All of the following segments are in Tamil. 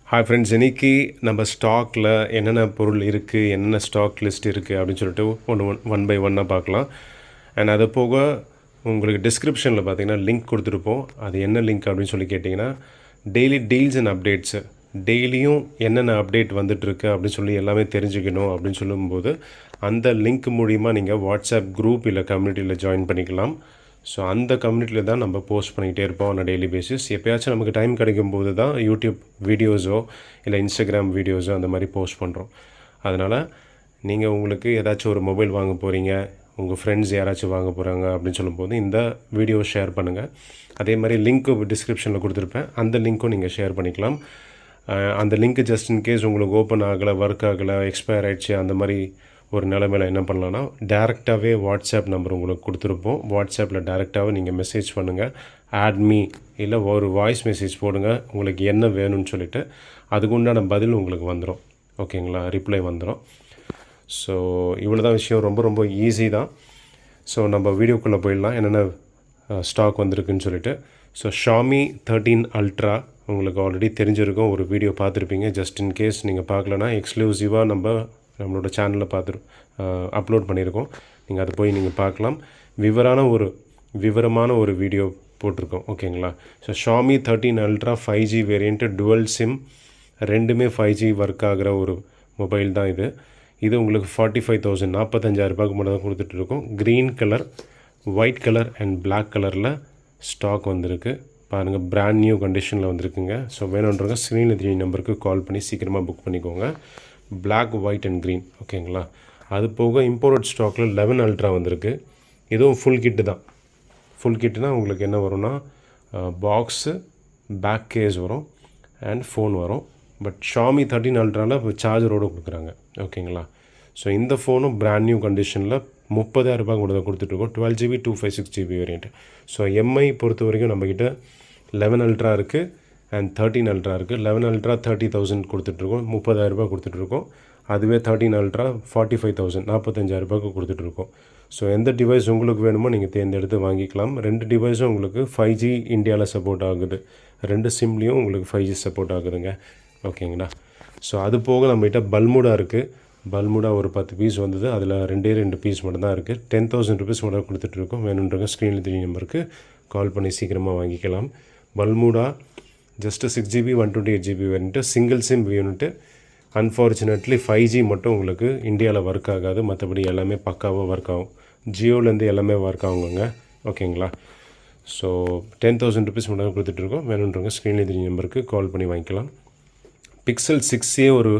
ஹாய் ஃப்ரெண்ட்ஸ், இன்றைக்கி நம்ம ஸ்டாக்கில் என்னென்ன பொருள் இருக்குது, என்னென்ன ஸ்டாக் லிஸ்ட் இருக்குது அப்படின்னு சொல்லிட்டு ஒன் பை ஒன்னாக பார்க்கலாம். அண்ட் அது போக உங்களுக்கு டிஸ்கிரிப்ஷனில் பார்த்தீங்கன்னா லிங்க் கொடுத்துருப்போம். அது என்ன லிங்க் அப்படின்னு சொல்லி கேட்டிங்கன்னா, டெய்லி டீல்ஸ் அண்ட் அப்டேட்ஸு, டெய்லியும் என்னென்ன அப்டேட் வந்துட்டுருக்கு அப்படின்னு சொல்லி எல்லாமே தெரிஞ்சுக்கணும் அப்படின்னு சொல்லும்போது அந்த லிங்க் மூலிமா நீங்கள் வாட்ஸ்அப் குரூப் இல்லை கம்யூனிட்டியில் ஜாயின் பண்ணிக்கலாம். ஸோ அந்த கம்யூனிட்டியில் தான் நம்ம போஸ்ட் பண்ணிகிட்டே இருப்போம் ஆன் டெய்லி பேசிஸ். எப்போயாச்சும் நமக்கு டைம் கிடைக்கும்போது தான் யூடியூப் வீடியோஸோ இல்லை இன்ஸ்டாகிராம் வீடியோஸோ அந்த மாதிரி போஸ்ட் பண்ணுறோம். அதனால் நீங்கள் உங்களுக்கு ஏதாச்சும் ஒரு மொபைல் வாங்க போகிறீங்க, உங்கள் ஃப்ரெண்ட்ஸ் யாராச்சும் வாங்க போகிறாங்க அப்படின்னு சொல்லும்போது இந்த வீடியோ ஷேர் பண்ணுங்கள். அதே மாதிரி லிங்க்கு டிஸ்கிரிப்ஷனில் கொடுத்துருப்பேன், அந்த லிங்க்கும் நீங்கள் ஷேர் பண்ணிக்கலாம். அந்த லிங்க்கு ஜஸ்ட் இன்கேஸ் உங்களுக்கு ஓப்பன் ஆகலை, ஒர்க் ஆகலை, எக்ஸ்பயர் ஆகிடுச்சு அந்த மாதிரி ஒரு நிலைமையில் என்ன பண்ணலான்னா, டேரெக்டாகவே வாட்ஸ்அப் நம்பர் உங்களுக்கு கொடுத்துருப்போம். வாட்ஸ்அப்பில் டேரெக்டாகவே நீங்கள் மெசேஜ் பண்ணுங்கள், ஆட் மீ, இல்லை ஒரு வாய்ஸ் மெசேஜ் போடுங்க உங்களுக்கு என்ன வேணும்னு சொல்லிவிட்டு. அதுக்கு உண்டான பதில் உங்களுக்கு வந்துடும். ஓகேங்களா, ரிப்ளை வந்துடும். ஸோ இவ்வளோ தான் விஷயம், ரொம்ப ரொம்ப ஈஸி தான். ஸோ நம்ம வீடியோக்குள்ளே போயிடலாம், என்னென்ன ஸ்டாக் வந்திருக்குன்னு சொல்லிட்டு. ஸோ ஷாமி 13 அல்ட்ரா உங்களுக்கு ஆல்ரெடி தெரிஞ்சிருக்கும், ஒரு வீடியோ பார்த்துருப்பீங்க. ஜஸ்ட் இன் கேஸ் நீங்கள் பார்க்கலன்னா எக்ஸ்க்ளூசிவாக நம்மளோட சேனலில் அப்லோட் பண்ணியிருக்கோம். நீங்கள் அதை போய் நீங்கள் பார்க்கலாம். விவரமான ஒரு வீடியோ போட்டிருக்கோம். ஓகேங்களா. So Xiaomi 13 ultra 5G variant, dual sim, ரெண்டுமே 5G ஒர்க் ஆகிற ஒரு மொபைல் தான் இது. இது உங்களுக்கு 45,000 45,000 மட்டும் தான் கொடுத்துட்ருக்கோம். Green colour, white colour and black கலரில் ஸ்டாக் வந்திருக்கு. பாருங்கள், பிராண்ட் நியூ கண்டிஷனில் வந்திருக்குங்க. ஸோ வேணுன்றவங்க ஸ்க்ரீனில் 3 நம்பருக்கு கால் பண்ணி சீக்கிரமாக புக் பண்ணிக்கோங்க. Black, white and green. ஓகேங்களா. அது போக இம்போர்ட் ஸ்டாக்கில் 11 அல்ட்ரா வந்திருக்கு. இதுவும் ஃபுல் கிட்டு தான். ஃபுல் கிட்டுனா உங்களுக்கு என்ன வரும்னா, பாக்ஸு, பேக் கேஸ் வரும் அண்ட் ஃபோன் வரும். பட் ஷாமி 13 அல்ட்ராவில் இப்போ சார்ஜரோடு கொடுக்குறாங்க. ஓகேங்களா. ஸோ இந்த ஃபோனும் பிராண்ட் நியூ கண்டிஷனில் 30,000 கூட தான் கொடுத்துட்ருக்கோம். 12GB 256GB variant. So Mi பொறுத்த வரைக்கும் நம்மக்கிட்ட 11 அல்ட்ரா இருக்குது அண்ட் 13 அல்ட்ரா இருக்குது. 11 அல்ட்ரா 30,000 கொடுத்துட்ருக்கோம், 30,000 கொடுத்துட்ருக்கோம். அதுவே 13 அல்ட்ரா 45,000 45,000 கொடுத்துட்ருக்கோம். ஸோ எந்த டிவைஸ் உங்களுக்கு வேணுமோ நீங்கள் தேர்ந்தெடுத்து வாங்கிக்கலாம். 2 டிவைஸும் உங்களுக்கு 5G இந்தியாவில் சப்போர்ட் ஆகுது. 2 சிம்லேயும் உங்களுக்கு 5G சப்போர்ட் ஆகுதுங்க. ஓகேங்களா. ஸோ அது போக நம்மகிட்ட பல்முடா இருக்குது. பல்முடா ஒரு 10 பீஸ் வந்தது, அதில் 2 பீஸ் மட்டும் தான் இருக்குது. 10,000 ருபீஸ் மட்டும் கொடுத்துட்ருக்கோம். வேணுன்றவங்க ஸ்க்ரீனில் 3 நம்பருக்கு கால் பண்ணி சீக்கிரமாக வாங்கிக்கலாம். பல்முடா ஜஸ்ட்டு 6GB 128GB வேணுன்ட்டு, சிங்கிள் சிம் வேணுன்ட்டு. அன்ஃபார்ச்சுனேட்லி 5G மட்டும் உங்களுக்கு இந்தியாவில் ஒர்க் ஆகாது, மற்றபடி எல்லாமே பக்காவாக ஒர்க் ஆகும். ஜியோலேருந்து எல்லாமே ஒர்க் ஆகுங்க. ஓகேங்களா. ஸோ 10,000 ருபீஸ் மட்டும் கொடுத்துட்ருக்கோம். வேணுன்றவங்க ஸ்க்ரீனில் 3 நம்பருக்கு கால் பண்ணி வாங்கிக்கலாம். பிக்சல் 6a ஒரு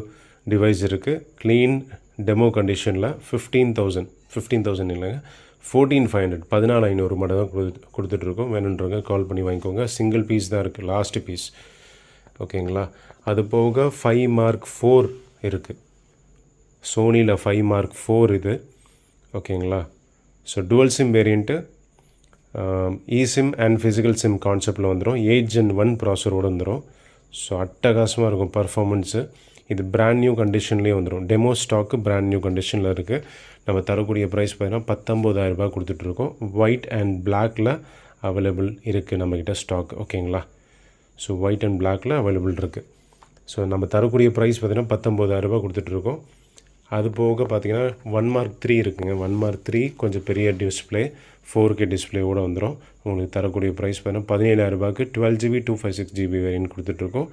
டிவைஸ் இருக்குது, க்ளீன் டெமோ கண்டிஷனில் 15,000 இல்லைங்க, 14,500 14,500 மட்டும் தான் கொடுத்துட்ருக்கோம். வேணுன்றவங்க கால் பண்ணி வாங்கிக்கோங்க. சிங்கிள் பீஸ் தான் இருக்குது, லாஸ்ட்டு பீஸ். ஓகேங்களா. அது போக 5 Mark 4 இருக்குது, சோனியில் 5 Mark 4 இது. ஓகேங்களா. So dual sim variant, eSIM and physical sim கான்செப்டில் வந்துடும். 8 Gen 1 ப்ராசரோடு வந்துடும். ஸோ அட்டகாசமாக இருக்கும் பர்ஃபார்மன்ஸு. இது பிராண்ட் நியூ கண்டிஷன்லேயே வந்துடும். டெமோ ஸ்டாக்கு பிராண்ட் நியூ கண்டிஷனில் இருக்குது. நம்ம தரக்கூடிய ப்ரைஸ் பார்த்தீங்கன்னா 19,000 கொடுத்துட்ருக்கோம். ஒயிட் அண்ட் பிளாக்கில் அவைலபிள் இருக்குது நம்மக்கிட்ட ஸ்டாக். ஓகேங்களா. ஸோ ஒயிட் அண்ட் பிளாக்கில் அவைலபிள் இருக்குது. ஸோ நம்ம தரக்கூடிய ப்ரைஸ் பார்த்திங்கன்னா 19,000 கொடுத்துட்ருக்கோம். அது போக பார்த்திங்கன்னா 1 Mark 3 இருக்குங்க. 1 Mark 3 கொஞ்சம் பெரிய டிஸ்பிளே, 4K டிஸ்பிளேவோடு வந்துடும். உங்களுக்கு தரக்கூடிய ப்ரைஸ் பார்த்தீங்கன்னா 17,000 12GB 256GB வேரியன்ட் கொடுத்துட்ருக்கோம்.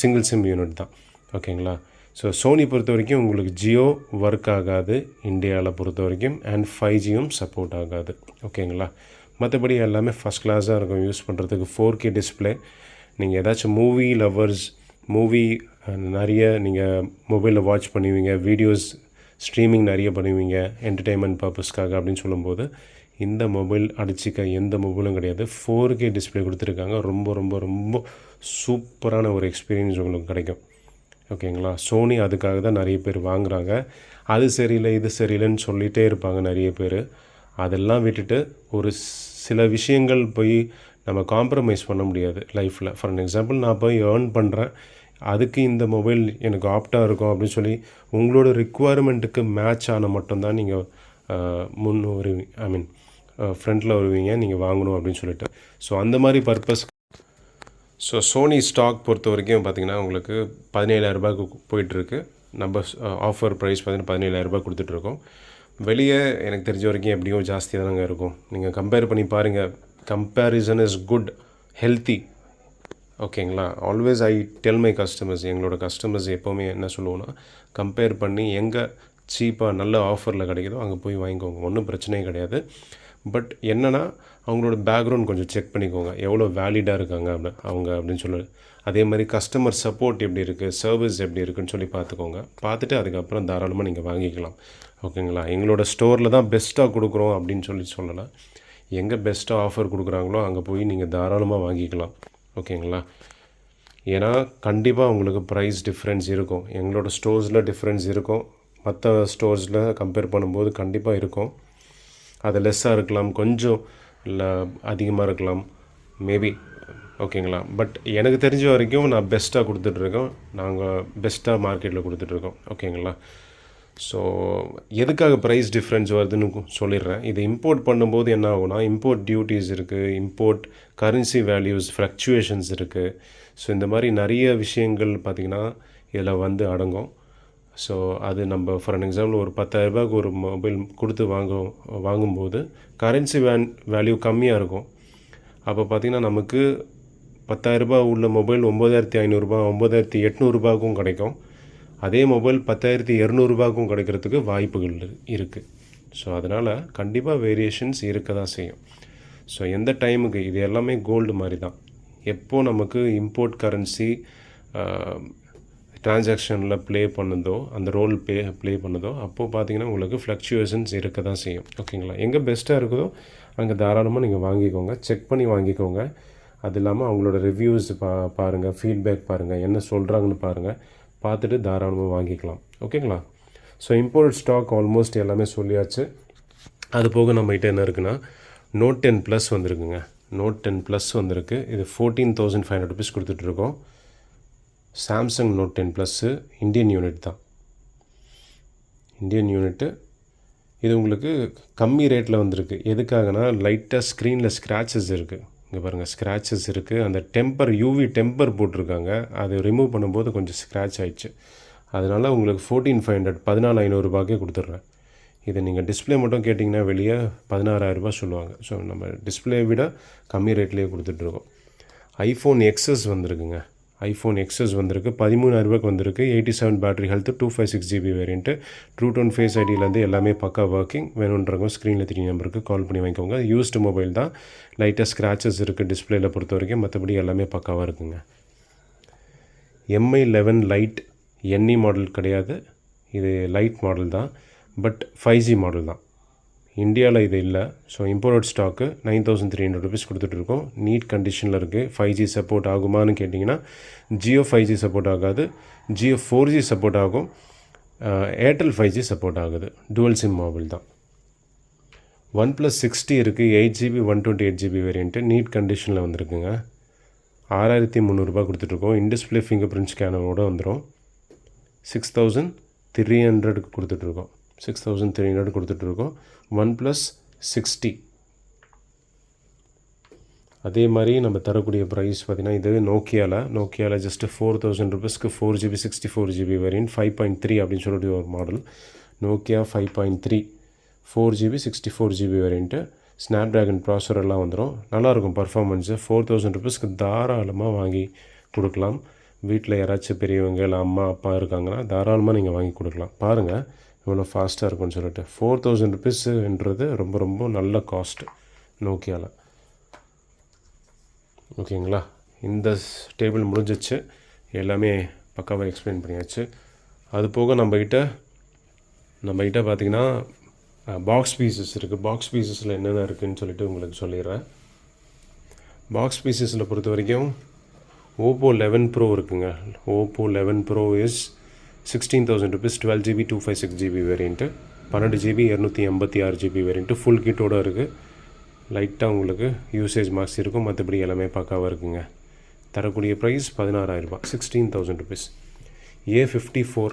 சிங்கிள் சிம் யூனிட் தான். ஓகேங்களா. ஸோ சோனி பொறுத்த வரைக்கும் உங்களுக்கு ஜியோ ஒர்க் ஆகாது இந்தியாவில் பொறுத்த வரைக்கும், அண்ட் 5Gயும் சப்போர்ட் ஆகாது. ஓகேங்களா. மற்றபடி எல்லாமே ஃபஸ்ட் கிளாஸாக இருக்கும் யூஸ் பண்ணுறதுக்கு. 4K display. நீங்கள் ஏதாச்சும் மூவி லவ்வர்ஸ், மூவி நிறைய நீங்கள் மொபைலில் வாட்ச் பண்ணுவீங்க, வீடியோஸ் ஸ்ட்ரீமிங் நிறைய பண்ணுவீங்க என்டர்டெயின்மெண்ட் பர்பஸ்க்காக அப்படின்னு சொல்லும்போது இந்த மொபைல் அடிச்சிக்க எந்த மொபைலும் கிடையாது. 4K டிஸ்பிளே கொடுத்துருக்காங்க. ரொம்ப ரொம்ப ரொம்ப சூப்பரான ஒரு எக்ஸ்பீரியன்ஸ் உங்களுக்கு கிடைக்கும். ஓகேங்களா. சோனி அதுக்காக தான் நிறைய பேர் வாங்குகிறாங்க. அது சரியில்லை இது சரியில்லைன்னு சொல்லிகிட்டே இருப்பாங்க நிறைய பேர். அதெல்லாம் விட்டுட்டு ஒரு சில விஷயங்கள் போய் நம்ம காம்ப்ரமைஸ் பண்ண முடியாது லைஃப்பில். ஃபார் அன் எக்ஸாம்பிள், நான் போய் ஏர்ன் பண்ணுறேன், அதுக்கு இந்த மொபைல் எனக்கு ஆப்டாக இருக்கும் அப்படின்னு சொல்லி உங்களோட ரிக்குவயர்மெண்ட்டுக்கு மேட்ச் ஆன மட்டும்தான் நீங்கள் ஃப்ரண்ட்டில் வருவீங்க நீங்கள் வாங்கணும் அப்படின்னு சொல்லிட்டு. ஸோ அந்த மாதிரி பர்பஸ் ஸோ சோனி ஸ்டாக் பொறுத்த வரைக்கும் பார்த்திங்கன்னா உங்களுக்கு 17,000 ரூபாய்க்கு போயிட்டுருக்கு. நம்ம ஆஃபர் ப்ரைஸ் பார்த்திங்கன்னா 17,000 ரூபாய் கொடுத்துட்ருக்கோம். வெளியே எனக்கு தெரிஞ்ச வரைக்கும் எப்படியும் ஜாஸ்தியாக தாங்க இருக்கும். நீங்கள் கம்பேர் பண்ணி பாருங்கள். Comparison is good, healthy. ஓகேங்களா? Always I tell my customers, எங்களோட கஸ்டமர்ஸ் எப்போவுமே என்ன சொல்லுவோன்னா, கம்பேர் பண்ணி எங்கே சீப்பாக நல்ல ஆஃபரில் கிடைக்குதோ அங்கே போய் வாங்கிக்கோங்க, ஒன்றும் பிரச்சனையே கிடையாது. பட் என்னென்னா அவங்களோட பேக்ரவுண்ட் கொஞ்சம் செக் பண்ணிக்கோங்க, எவ்வளோ வேலிடாக இருக்காங்க அவங்க அப்படின்னு சொல்லி. அதே மாதிரி கஸ்டமர் சப்போர்ட் எப்படி இருக்குது, சர்வீஸ் எப்படி இருக்குதுன்னு சொல்லி பார்த்துக்கோங்க. பார்த்துட்டு அதுக்கப்புறம் தாராளமாக நீங்கள் வாங்கிக்கலாம். ஓகேங்களா? எங்களோட ஸ்டோரில் தான் பெஸ்ட்டாக கொடுக்குறோம் அப்படின்னு சொல்லலை. எங்கே பெஸ்ட்டாக ஆஃபர் கொடுக்குறாங்களோ அங்கே போய் நீங்கள் தாராளமாக வாங்கிக்கலாம். ஓகேங்களா? ஏன்னா கண்டிப்பாக உங்களுக்கு ப்ரைஸ் டிஃப்ரென்ஸ் இருக்கும். எங்களோட ஸ்டோர்ஸில் டிஃப்ரென்ஸ் இருக்கும், மற்ற ஸ்டோர்ஸில் கம்பேர் பண்ணும்போது கண்டிப்பாக இருக்கும். அது லெஸ்ஸாக இருக்கலாம், கொஞ்சம் இல்லை அதிகமாக இருக்கலாம், மேபி. ஓகேங்களா? பட் எனக்கு தெரிஞ்ச வரைக்கும் நான் பெஸ்ட்டாக கொடுத்துட்ருக்கோம். நாங்கள் பெஸ்ட்டாக மார்க்கெட்டில் கொடுத்துட்ருக்கோம். ஓகேங்களா? ஸோ எதுக்காக ப்ரைஸ் டிஃப்ரென்ஸ் வருதுன்னு சொல்லிடுறேன். இது இம்போர்ட் பண்ணும்போது என்ன ஆகும்னா, இம்போர்ட் டியூட்டிஸ் இருக்குது, இம்போர்ட் கரன்சி வேல்யூஸ் ஃப்ளக்சுவேஷன்ஸ் இருக்குது. ஸோ இந்த மாதிரி நிறைய விஷயங்கள் பார்த்திங்கன்னா இதில் அடங்கும். ஸோ அது நம்ம ஃபார் அன் எக்ஸாம்பிள் ஒரு 10,000 ரூபாய்க்கு ஒரு மொபைல் கொடுத்து வாங்கும்போது கரன்சி வேல்யூ கம்மியாக இருக்கும். அப்போ பார்த்திங்கன்னா நமக்கு 10,000 ரூபாய் உள்ள மொபைல் 9,500 ரூபாய் 9,800 ரூபாய்க்கும் கிடைக்கும். அதே மொபைல் 10,200 ரூபாய்க்கும் கிடைக்கிறதுக்கு வாய்ப்புகள் இருக்குது. ஸோ அதனால் கண்டிப்பாக வேரியேஷன்ஸ் இருக்க தான் செய்யும். ஸோ எந்த டைமுக்கு இது எல்லாமே கோல்டு மாதிரி தான். எப்போது நமக்கு இம்போர்ட் கரன்சி ட்ரான்சாக்ஷனில் அந்த ரோல் ப்ளே பண்ணுதோ அப்போது பார்த்திங்கன்னா உங்களுக்கு ஃப்ளக்சுவேஷன்ஸ் இருக்க தான் செய்யும். ஓகேங்களா? எங்கே பெஸ்ட்டாக இருக்குதோ அங்கே தாராளமாக நீங்கள் வாங்கிக்கோங்க, செக் பண்ணி வாங்கிக்கோங்க. அது இல்லாமல் அவங்களோட ரிவ்யூஸ் பாருங்கள், ஃபீட்பேக் பாருங்கள், என்ன சொல்கிறாங்கன்னு பாருங்கள், பார்த்துட்டு தாராளமாக வாங்கிக்கலாம். ஓகேங்களா? ஸோ இம்போர்ட் ஸ்டாக் ஆல்மோஸ்ட் எல்லாமே சொல்லியாச்சு. அது போக நம்மகிட்ட என்ன இருக்குன்னா, Note 10 Plus வந்திருக்குங்க. Note 10 Plus வந்திருக்கு. இது 14,500 rupees கொடுத்துட்ருக்கோம். Samsung Note 10 Plus Indian unit தான். Indian unit. இது உங்களுக்கு கம்மி ரேட்டில் வந்திருக்கு. எதுக்காகனா லைட்டாக ஸ்க்ரீனில் ஸ்க்ராச்சஸ் இருக்குது. இங்கே பாருங்கள், ஸ்க்ராச்சஸ் இருக்குது. அந்த யூவி டெம்பர் போட்டிருக்காங்க, அதை ரிமூவ் பண்ணும்போது கொஞ்சம் ஸ்க்ராட்ச் ஆகிடுச்சு. அதனால் உங்களுக்கு 14,500 14,500 ரூபாய்க்கே கொடுத்துட்றேன். இதை நீங்கள் டிஸ்பிளே மட்டும் கேட்டிங்கன்னா வெளியே 16,000 ரூபாய் சொல்லுவாங்க. ஸோ நம்ம டிஸ்பிளே விட கம்மி ரேட்லேயே கொடுத்துட்ருக்கோம். ஐஃபோன் எக்ஸஸ் வந்திருக்குங்க. ஐஃபோன் எக்ஸஸ் வந்திருக்கு, 13,000 ரூபாய்க்கு வந்திருக்கு. 87 battery health, 256 GB variant, true tone face ஐடியிலேருந்து எல்லாமே பக்கா ஒர்க்கிங். வேணுன்றவங்க ஸ்க்ரீனில் 3 நம்பருக்கு கால் பண்ணி வாங்கிக்கோங்க. யூஸ்டு மொபைல் தான், லைட்டாக ஸ்க்ராச்சஸ் இருக்குது டிஸ்பிளேயில் பொறுத்த வரைக்கும், மற்றபடி எல்லாமே பக்காவாக இருக்குங்க. MI 11 லைட் NE மாடல் கிடையாது, இது லைட் மாடல் தான். பட் 5G மாடல் தான். இந்தியாவில் இது இல்லை. ஸோ இம்போர்ட் ஸ்டாக்கு 9,300 rupees கொடுத்துட்ருக்கோம். நீட் கண்டிஷனில் இருக்குது. 5G சப்போர்ட் ஆகுமான்னு கேட்டிங்கன்னா ஜியோ 5G சப்போர்ட் ஆகாது, ஜியோ 4G சப்போர்ட் ஆகும், ஏர்டெல் 5G சப்போர்ட் ஆகுது. டுவல் சிம் மொபைல் தான். OnePlus 60 இருக்குது, 8GB 128GB வேரியண்ட்டு, நீட் கண்டிஷனில் வந்திருக்குங்க. 6,300 ரூபாய் கொடுத்துட்ருக்கோம். இன்டிஸ்பிளே ஃபிங்கர் பிரிண்ட் ஸ்கேனரோடு வந்துடும். 6,300 கொடுத்துட்ருக்கோம். 6,300 கொடுத்துட்ருக்கோம். OnePlus 60. அதே மாதிரி நம்ம தரக்கூடிய ப்ரைஸ் பார்த்திங்கன்னா இது நோக்கியாவில் ஜஸ்ட்டு 4,000 rupeesக்கு 4GB 64GB வேரியன்ட் 5.3 அப்படின்னு சொல்லிட்டு ஒரு model. Nokia 5.3 4GB 64GB variant, Snapdragon ப்ராசர் எல்லாம் வந்துடும். நல்லாயிருக்கும் பர்ஃபார்மன்ஸு. 4,000 rupeesக்கு தாராளமாக வாங்கி கொடுக்கலாம். வீட்டில் யாராச்சும் பெரியவங்க இல்லை அம்மா அப்பா இருக்காங்கன்னா தாராளமாக நீங்கள் வாங்கி கொடுக்கலாம். பாருங்கள் இவ்வளோ ஃபாஸ்ட்டாக இருக்கும்னு சொல்லிட்டு. 4,000 rupeesன்றது ரொம்ப ரொம்ப நல்ல காஸ்ட்டு நோக்கியாவில். ஓகேங்களா? இந்த டேபிள் முடிஞ்சிச்சு, எல்லாமே பக்காவாக எக்ஸ்பிளைன் பண்ணியாச்சு. அது போக நம்மக்கிட்ட பார்த்திங்கன்னா பாக்ஸ் பீசஸ் இருக்குது. பாக்ஸ் பீசஸில் என்னென்ன இருக்குதுன்னு சொல்லிட்டு உங்களுக்கு சொல்லிடுறேன். பாக்ஸ் பீசஸில் பொறுத்த வரைக்கும் Oppo 11 Pro இருக்குங்க. Oppo 11 Pro is 16,000 rupees, 12GB 256GB variant, 12GB 256GB variant, full கிட்டோடு இருக்குது. லைட்டாக உங்களுக்கு யூசேஜ் மார்க்ஸ் இருக்கும், மற்றபடி எல்லாமே பக்காவாக இருக்குங்க. தரக்கூடிய ப்ரைஸ் 16,000 ரூபாய், 16,000 rupees. A54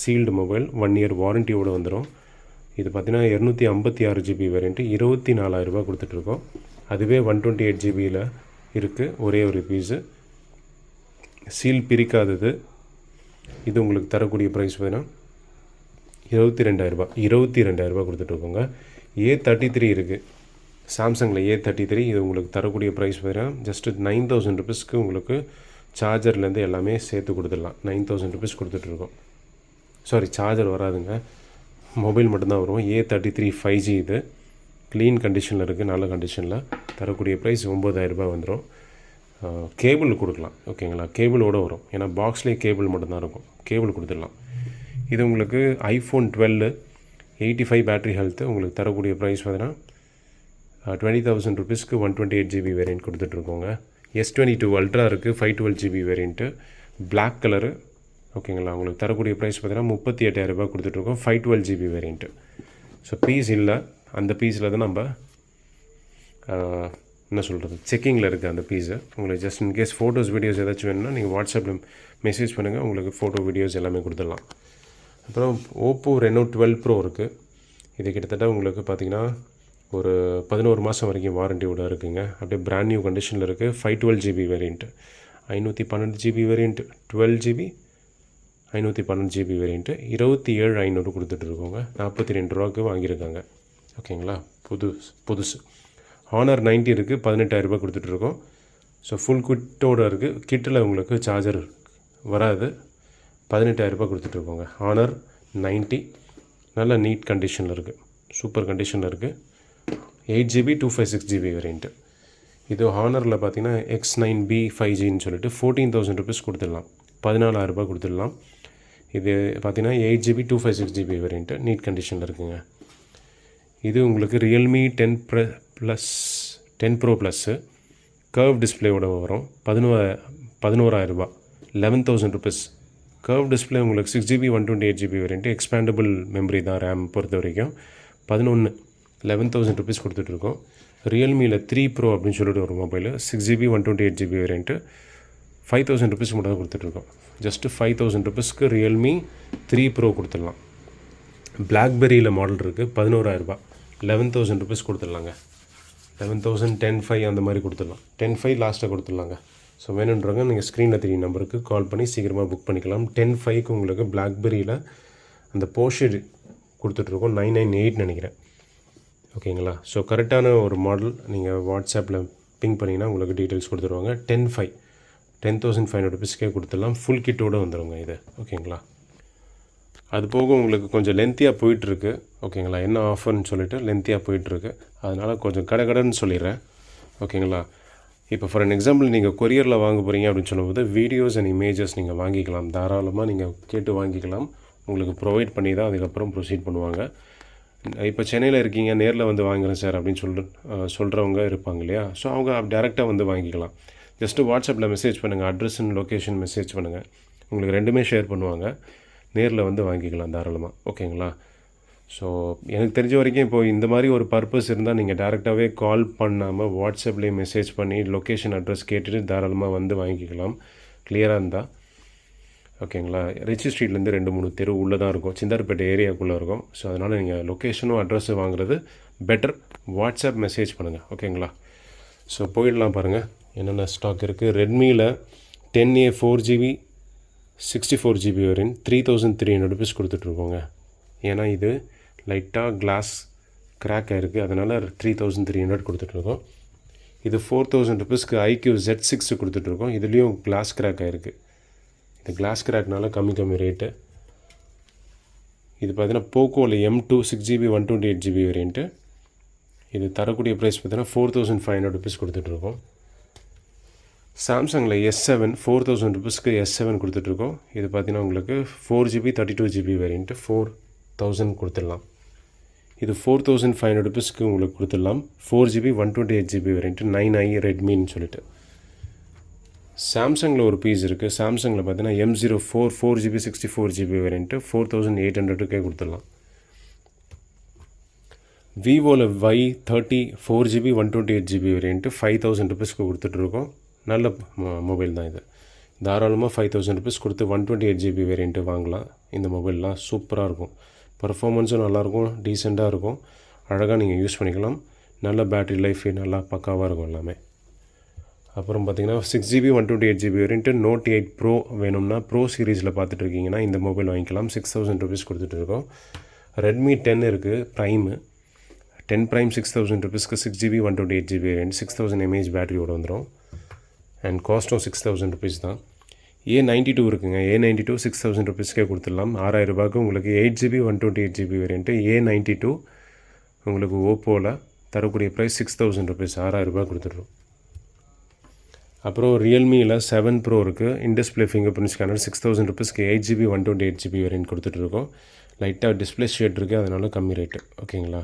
sealed mobile, 1 year வாரண்டியோடு வந்துடும். இது பார்த்திங்கன்னா 256GB வேரியண்ட்டு, 24,000 ரூபாய் கொடுத்துட்ருக்கோம். அதுவே 128GBயில் இருக்குது, ஒரே ஒரு பீஸு. சீல் பிரிக்காதது. இது உங்களுக்கு தரக்கூடிய ப்ரைஸ் பார்த்தீங்கன்னா 22,000 22,000 கொடுத்துட்ருக்கோங்க. A33 இருக்குது, சாம்சங்கில் A33. இது உங்களுக்கு தரக்கூடிய ப்ரைஸ் பார்த்தீங்கன்னா ஜஸ்ட்டு 9,000 ருபீஸ்க்கு உங்களுக்கு சார்ஜர்லேருந்து எல்லாமே சேர்த்து கொடுத்துடலாம். 9,000 ருபீஸ் கொடுத்துட்ருக்கோம். சாரி, சார்ஜர் வராதுங்க, மொபைல் மட்டும்தான் வரும். A33 5G. இது க்ளீன் கண்டிஷனில் இருக்குது, நல்ல கண்டிஷனில். தரக்கூடிய ப்ரைஸ் 9,000 வந்துடும். கேபிள் கொடுக்கலாம், ஓகேங்களா? கேபிளோடு வரும், ஏன்னா பாக்ஸ்லேயே கேபிள் மட்டும்தான் இருக்கும். கேபிள் கொடுத்துடலாம். இது உங்களுக்கு iPhone 12 85 பேட்ரி ஹெல்த்து. உங்களுக்கு தரக்கூடிய ப்ரைஸ் பார்த்தீங்கன்னா 20,000 ருபீஸ்க்கு 128 GB வேரியண்ட் கொடுத்துட்ருக்கோங்க. S22 Ultra இருக்குது, 512 GB வேரியண்ட்டு, பிளாக் கலரு, ஓகேங்களா? உங்களுக்கு தரக்கூடிய ப்ரைஸ் பார்த்தீங்கன்னா 38,000 கொடுத்துட்ருக்கோம், 512 GB வேரியண்ட்டு. ஸோ பீஸ் இல்லை, அந்த பீஸில் தான் நம்ம என்ன சொல்கிறது, செக்கிங்கில் இருக்குது அந்த பீஸு. உங்களுக்கு ஜஸ்ட் இன்கேஸ் ஃபோட்டோஸ் வீடியோஸ் ஏதாச்சும் வேணும்னா நீங்கள் வாட்ஸ்அப்பில் மெசேஜ் பண்ணுங்கள், உங்களுக்கு ஃபோட்டோ வீடியோஸ் எல்லாமே கொடுத்துடலாம். அப்புறம் Oppo Reno 12 Pro இருக்குது. இது கிட்டத்தட்ட உங்களுக்கு பார்த்திங்கன்னா ஒரு 11 மாதம் வரைக்கும் வாரண்டியோட இருக்குங்க. அப்படியே பிராண்ட் நியூ கண்டிஷனில் இருக்குது. 512 GB variant, 512 GB variant, 12 GB 512 GB variant, 27,500 கொடுத்துட்ருக்கோங்க. 42 ரூபாய்க்கு வாங்கியிருக்காங்க, ஓகேங்களா? புதுசு. Honor 90 இருக்குது, 18,000 கொடுத்துட்ருக்கோம். ஸோ ஃபுல் கிட்டோடு இருக்குது. கிட்டில் உங்களுக்கு சார்ஜர் வராது, 18,000 கொடுத்துட்ருக்கோங்க. Honor 90 நல்ல நீட் கண்டிஷனில் இருக்குது, சூப்பர் கண்டிஷனில் இருக்குது. 8 GB 256 GB வேரியண்ட்டு. இது ஹானரில் பார்த்தீங்கன்னா X9B 5Gன்னு சொல்லிட்டு 14,000 ருபீஸ் கொடுத்துடலாம், 14,000 கொடுத்துடலாம். இது பார்த்தீங்கன்னா 8 GB 256 GB வேரியண்ட்டு, நீட் கண்டிஷனில் இருக்குங்க. இது உங்களுக்கு Realme 10 Pro ப்ளஸ்ஸு, கர்வ் டிஸ்பிளேயோட வரும். 11,000, 11,000 ருபீஸ். கர்வ் டிஸ்பிளே உங்களுக்கு 6 GB 128 GB variant, expandable memory தான் ரேம் பொறுத்த வரைக்கும். 11,000 ருபீஸ் கொடுத்துட்ருக்கோம். ரியல்மியில் 3 Pro அப்படின்னு சொல்லிட்டு ஒரு mobile, 6 GB 128 GB variant, 5,000 rupees மட்டும் தான் கொடுத்துட்ருக்கோம். ஜஸ்ட்டு 5,000 ருபீஸ்க்கு Realme 3 Pro கொடுத்துடலாம். பிளாக்பெரியில் மாடல் இருக்குது, 11,000, 11,000 ருபீஸ் கொடுத்துடலாங்க. 11,000, 10,500 அந்த மாதிரி கொடுத்துடலாம். 10,500 லாஸ்ட்டாக கொடுத்துடலாங்க. ஸோ வேணுன்றவங்க நீங்கள் ஸ்க்ரீனில் 3 நம்பருக்கு கால் பண்ணி சீக்கிரமாக புக் பண்ணிக்கலாம். 10,500க்கு உங்களுக்கு பிளாக்பெரியில் அந்த போர்ஷே கொடுத்துட்ருக்கோம், 998 நினைக்கிறேன், ஓகேங்களா? ஸோ கரெக்டான ஒரு மாடல் நீங்கள் வாட்ஸ்அப்பில் பிங் பண்ணிங்கன்னா உங்களுக்கு டீட்டெயில்ஸ் கொடுத்துருவாங்க. 10,500 ருபீஸ்க்கே கொடுத்துடலாம், ஃபுல் கிட்டோடு வந்துடுங்க இது, ஓகேங்களா? அது போக உங்களுக்கு கொஞ்சம் லென்த்தியாக போயிட்டுருக்கு, ஓகேங்களா? என்ன ஆஃபர்னு சொல்லிவிட்டு லென்த்தியாக போயிட்டுருக்கு, அதனால் கொஞ்சம் கடைன்னு சொல்லிடுறேன், ஓகேங்களா? இப்போ ஃபார் அன் எக்ஸாம்பிள் நீங்கள் கொரியரில் வாங்க போகிறீங்க அப்படின்னு சொல்லும்போது வீடியோஸ் அண்ட் இமேஜஸ் நீங்கள் வாங்கிக்கலாம், தாராளமாக நீங்கள் கேட்டு வாங்கிக்கலாம். உங்களுக்கு ப்ரொவைட் பண்ணி தான் அதுக்கப்புறம் ப்ரொசீட் பண்ணுவாங்க. இப்போ சென்னையில் இருக்கீங்க, நேரில் வந்து வாங்குகிறேன் சார் அப்படின்னு சொல்கிறவங்க இருப்பாங்க இல்லையா? ஸோ அவங்க டேரெக்டாக வந்து வாங்கிக்கலாம். ஜஸ்ட்டு வாட்ஸ்அப்பில் மெசேஜ் பண்ணுங்கள், அட்ரஸ் அண்ட் லொக்கேஷன் மெசேஜ் பண்ணுங்கள், உங்களுக்கு ரெண்டுமே ஷேர் பண்ணுவாங்க. நேரில் வந்து வாங்கிக்கலாம் தாராளமாக, ஓகேங்களா? ஸோ எனக்கு தெரிஞ்ச வரைக்கும் இப்போது இந்த மாதிரி ஒரு பர்பஸ் இருந்தால் நீங்கள் டேரெக்டாகவே கால் பண்ணாமல் வாட்ஸ்அப்லேயே மெசேஜ் பண்ணி லொக்கேஷன் அட்ரஸ் கேட்டுட்டு தாராளமாக வந்து வாங்கிக்கலாம், கிளியராக இருந்தால், ஓகேங்களா? ரிச்சி ஸ்ட்ரீட்லேருந்து 2-3 தெரு உள்ளே தான் இருக்கும், சிந்தார்பேட்டை ஏரியாவுக்குள்ளே இருக்கும். ஸோ அதனால் நீங்கள் லொக்கேஷனும் அட்ரஸும் வாங்குறது பெட்டர். வாட்ஸ்அப் மெசேஜ் பண்ணுங்கள், ஓகேங்களா? ஸோ போயிடலாம் பாருங்கள் என்னென்ன ஸ்டாக் இருக்குது. ரெட்மியில் 10A 4GB 64 GB variant 3,300 rupees கொடுத்துட்ருக்கோங்க. ஏன்னா இது லைட்டாக கிளாஸ் கிராக் ஆகிருக்கு, அதனால் 3,300 கொடுத்துட்ருக்கோம். இது 4,000 ருபீஸ்க்கு IQ Z6 கொடுத்துட்ருக்கோம். இதுலேயும் கிளாஸ் கிராக் ஆகிருக்கு. இது கிளாஸ் கிராக்னால கம்மி ரேட்டு. இது பார்த்தீங்கன்னா போக்கோவில் M2 6GB 128 GB வேரியண்ட்டு. இது தரக்கூடிய ப்ரைஸ் பார்த்தீங்கன்னா 4,500 ருபீஸ் கொடுத்துட்ருக்கோம். சாம்சங்கில் S7 4,000 ருபீஸ்க்கு S7 கொடுத்துட்ருக்கோம். இது பார்த்தீங்கன்னா உங்களுக்கு 4GB 32 GB வேரியண்ட்டு 4,000 கொடுத்துடலாம். இது 4,500 ருபீஸ்க்கு உங்களுக்கு கொடுத்துடலாம். 4GB 128 GB வேரியண்ட்டு 9i ரெட்மின்னு சொல்லிட்டு. சாம்சங்கில் ஒரு பீஸ் இருக்குது. சாம்சங்கில் பார்த்தீங்கன்னா M04 4GB 64 GB வேரியண்ட்டு 4,800க்கே கொடுத்துடலாம். விவோவில் Y30 4GB 128 GB வேரியண்ட்டு 5,000 ருபீஸ்க்கு கொடுத்துட்ருக்கோம். நல்ல மொபைல் தான் இது. தாராளமாக 5,000 ருபீஸ் கொடுத்து 128 GB வேரியண்ட்டு வாங்கலாம். இந்த மொபைல்லாம் சூப்பராக இருக்கும், பர்ஃபார்மன்ஸும் நல்லாயிருக்கும், டீசெண்டாக இருக்கும், அழகாக நீங்கள் யூஸ் பண்ணிக்கலாம். நல்ல பேட்ரி லைஃப் நல்லா பக்காவாக இருக்கும் எல்லாமே. அப்புறம் பார்த்தீங்கன்னா 6GB 128GB variant Note 8 Pro வேணும்னா ப்ரோ சீரீஸில் பார்த்துட்ருக்கீங்கன்னா இந்த மொபைல் வாங்கிக்கலாம். 6000 ருபீஸ் கொடுத்துட்ருக்கோம். ரெட்மி 10 இருக்குது ப்ரைமு. 10 ப்ரைம் 6000 ருபீஸ்க்கு 6GB 128GB வேரியன்ட் 6000 mAh பேட்டரியோடு வந்துடும். அண்ட் காஸ்ட்டும் 6000 ருபீஸ் தான். A92 இருக்குங்க. A92 6000 ருபீஸ்க்கே கொடுத்துடலாம். 6000 ரூபாய்க்கு உங்களுக்கு 8GB 128GB வேரியன்ட்டு A92 உங்களுக்கு ஓப்போவில் தரக்கூடிய ப்ரைஸ் 6000 ருபீஸ், 6000 ரூபாய் கொடுத்துட்றோம். அப்புறம் ரியல்மியில் 7 Pro இருக்குது. இன்டிஸ்பிளே ஃபிங்கர் பிரிண்ட் ஸ்கேனர் 6000 ருபீஸ்க்கு 8GB 128GB வேரியன்ட் கொடுத்துட்ருக்கோம். லைட்டாக டிஸ்பிளே ஷேட் இருக்குது, அதனால கம்மி ரேட்டு. ஓகேங்களா?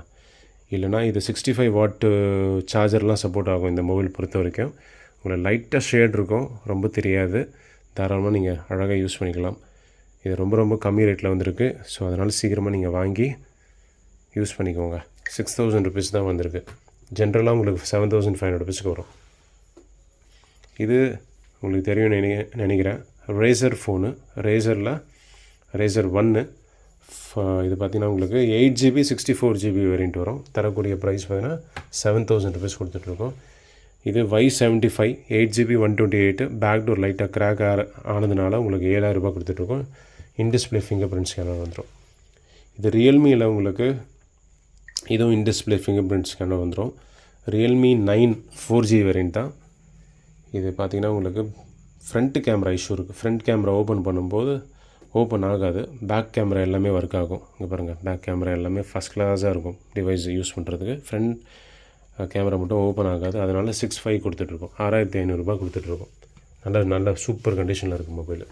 இல்லைனா இது 65 வாட் சார்ஜர்லாம் சப்போர்ட் ஆகும் இந்த மொபைல் பொறுத்த வரைக்கும். உங்களுக்கு லைட்டாக ஷேட் இருக்கும், ரொம்ப தெரியாது. தாராளமாக நீங்கள் அழகாக யூஸ் பண்ணிக்கலாம். இது ரொம்ப ரொம்ப கம்மி ரேட்டில் வந்திருக்கு. ஸோ அதனால் சீக்கிரமாக நீங்கள் வாங்கி யூஸ் பண்ணிக்கோங்க. 6000 ருபீஸ் தான் வந்திருக்கு. ஜென்ரலாக உங்களுக்கு 7500 ருபீஸ்க்கு வரும். இது உங்களுக்கு தெரியும் நினைக்கிறேன். Racer phone. ரேசர் 1 இது பார்த்திங்கன்னா உங்களுக்கு 8GB 64GB வேரியன்ட் வரும். தரக்கூடிய ப்ரைஸ் பார்த்திங்கன்னா 7000 ருபீஸ் கொடுத்துட்ருக்கோம். இது Y75 8GB 128 பேக் டோர் லைட்டாக கிராக் ஆனதுனால உங்களுக்கு 7000 ரூபாய் கொடுத்துட்ருக்கோம். இன்டிஸ்பிளே ஃபிங்கர் பிரிண்ட் ஸ்கேனர் வந்துடும். இது ரியல்மியில் உங்களுக்கு இதுவும் இன்டிஸ்பிளே ஃபிங்கர் பிரிண்ட் ஸ்கேனர் வந்துடும். ரியல்மி 9 4G வேரியன்ட் தான். இது பார்த்திங்கன்னா உங்களுக்கு ஃப்ரண்ட்டு கேமரா இஷ்யூ இருக்குது. ஃப்ரண்ட் கேமரா ஓப்பன் பண்ணும்போது ஓப்பன் ஆகாது. பேக் கேமரா எல்லாமே ஒர்க் ஆகும். இங்கே பாருங்கள், பேக் கேமரா எல்லாமே ஃபஸ்ட் கிளாஸாக இருக்கும் டிவைஸ் யூஸ் பண்ணுறதுக்கு. ஃப்ரண்ட் கேமரா மட்டும் ஓப்பன் ஆகாது. அதனால் 6.5 கொடுத்துட்ருக்கோம். 6500 ரூபாய் கொடுத்துட்ருக்கோம். நல்ல சூப்பர் கண்டிஷனில் இருக்குது மொபைல்.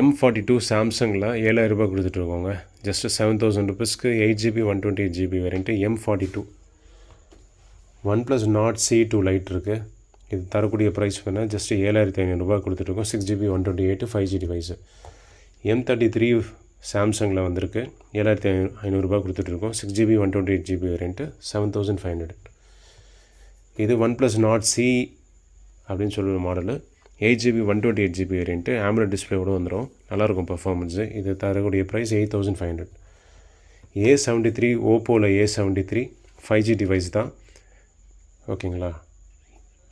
M42 சாம்சங்கில் 7000 ரூபாய் கொடுத்துட்ருக்கோங்க. ஜஸ்ட்டு 7000 ருபீஸ்க்கு 8GB 128GB variant M42. OnePlus Nord C2 light இருக்குது. இது தரக்கூடிய ப்ரைஸ் பண்ணால் ஜஸ்ட்டு 7500 ரூபாய் கொடுத்துட்ருக்கோம். 6GB 128 5G device. M33 சாம்சங்கில் வந்திருக்கு. 7500 ரூபாய் கொடுத்துட்ருக்கோம். 6GB 128GB variant 7500. இது OnePlus Nord C அப்படின்னு சொல்கிற model. 8GB 128GB variant AMOLED டிஸ்பிளேயோடு வந்துடும். நல்லாயிருக்கும் பர்ஃபார்மன்ஸு. இது தரக்கூடிய price 8500. A73 ஓப்போவில் A73 5G device தான். ஓகேங்களா?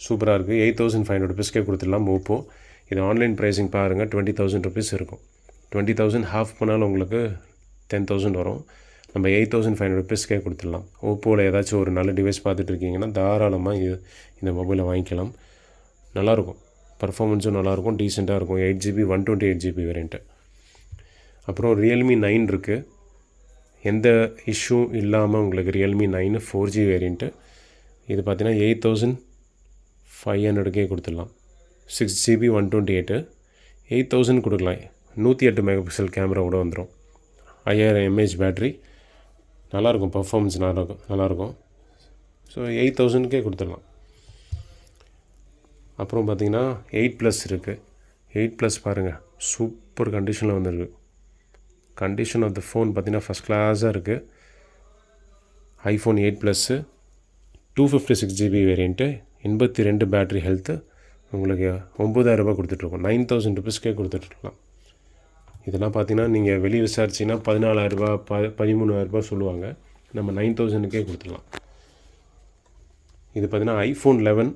சூப்பராக இருக்குது. 8500 ருபீஸ்க்கே கொடுத்துடலாம் ஓப்போ. இது ஆன்லைன் ப்ரைஸிங் பாருங்கள், 20,000 ருபீஸ் இருக்கும். 20,000 ஹாஃப் பண்ணாலும் உங்களுக்கு 10,000 வரும். நம்ம 8500 ருபீஸ்க்கே கொடுத்துடலாம். ஓப்போவில் ஏதாச்சும் ஒரு நல்ல டிவைஸ் பார்த்துட்ருக்கீங்கன்னா தாராளமாக இந்த மொபைலை வாங்கிக்கலாம். நல்லாயிருக்கும், பர்ஃபார்மன்ஸும் நல்லாயிருக்கும், டீசெண்டாக இருக்கும். 8GB 128GB variant. அப்புறம் ரியல்மி 9 இருக்குது. எந்த இஷ்யூ இல்லாமல் உங்களுக்கு ரியல்மி 9 4G வேரியன்ட்டு. இது பார்த்திங்கன்னா 8500க்கே கொடுத்துடலாம். 6GB 128 8000 கொடுக்கலாம். 108 மெகா பிக்சல் கேமரா கூட வந்துடும். 5000 mAh பேட்ரி. நல்லாயிருக்கும், பர்ஃபார்மன்ஸ் நல்லாயிருக்கும். ஸோ 8000க்கே கொடுத்துடலாம். அப்புறம் பார்த்திங்கன்னா 8+ இருக்குது. 8+ பாருங்கள், சூப்பர் கண்டிஷனில் வந்துருக்கு. கண்டிஷன் ஆஃப் த ஃபோன் பார்த்திங்கன்னா ஃபஸ்ட் கிளாஸாக இருக்குது. iPhone 8+ 256GB variant, 82 battery health. உங்களுக்கு 9000 ரூபாய் கொடுத்துட்ருக்கோம். 9000 ருபீஸ்க்கே கொடுத்துட்ருக்கலாம். இதெல்லாம் பார்த்தீங்கன்னா நீங்கள் வெளியே விசாரிச்சிங்கன்னா 14,000 ரூபா 13,000 ரூபா சொல்லுவாங்க. நம்ம 9000க்கே கொடுத்துடலாம். இது பார்த்திங்கன்னா iPhone 11.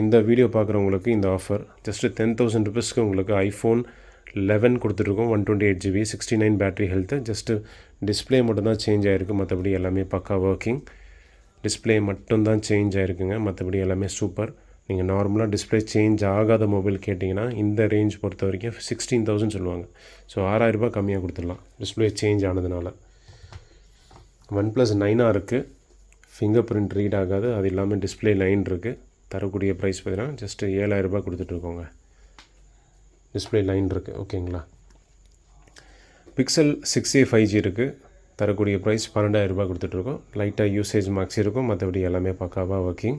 இந்த வீடியோ பார்க்குறவங்களுக்கு இந்த ஆஃபர் ஜஸ்ட்டு 10,000 ருபீஸ்க்கு உங்களுக்கு iPhone 11 கொடுத்துட்ருக்கோம். 128GB 69 battery health. Just display மட்டும்தான் சேஞ்ச் ஆகிருக்கு, மற்றபடி எல்லாமே பக்கா ஒர்க்கிங். டிஸ்பிளே மட்டும்தான் சேஞ்ச் ஆகிருக்குங்க, மற்றபடி எல்லாமே சூப்பர். நீங்கள் நார்மலாக டிஸ்பிளே சேஞ்ச் ஆகாத மொபைல் கேட்டிங்கன்னா இந்த ரேஞ்ச் பொறுத்த வரைக்கும் 16,000 சொல்லுவாங்க. ஸோ 6000 ரூபாய் கம்மியாக கொடுத்துடலாம் டிஸ்பிளே சேஞ்ச் ஆனதுனால. OnePlus 9 இருக்குது. ஃபிங்கர் பிரிண்ட் ரீட் ஆகாது, அது இல்லாமல் டிஸ்பிளே லைன் இருக்குது. தரக்கூடிய ப்ரைஸ் பார்த்தீங்கன்னா ஜஸ்ட்டு 7000 ரூபாய் கொடுத்துட்ருக்கோங்க. டிஸ்பிளே லைன் இருக்குது. ஓகேங்களா? பிக்சல் 6a 5G இருக்குது. தரக்கூடிய ப்ரைஸ் 12,000 ரூபாய் கொடுத்துட்ருக்கோம். லைட்டாக யூசேஜ் மார்க்ஸ் இருக்கும், மற்றபடி எல்லாமே பக்காவாக ஒர்க்கிங்.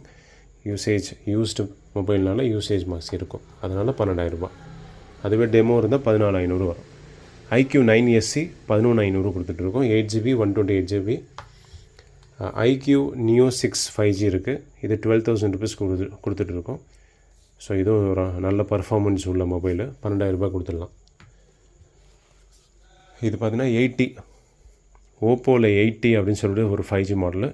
யூஸ்டு மொபைல்னால யூசேஜ் மார்க்ஸ் இருக்கும், அதனால் 12,000 ரூபாய். அதுவே டெமோ இருந்தால் 14,500 வரும். iQOO 9SC 11,500 கொடுத்துட்ருக்கோம். 8GB 128GB. iQOO Neo 6 5G இருக்குது. இது 12,000 ருபீஸ் கொடுத்துட்ருக்கோம். ஸோ இதுவும் ஒரு நல்ல பர்ஃபார்மன்ஸ் உள்ள மொபைலு. 12,000 ரூபாய் கொடுத்துடலாம். இது பார்த்திங்கன்னா 80 ஓப்போவில் 80 அப்படின்னு சொல்லிட்டு ஒரு 5G மாடலு.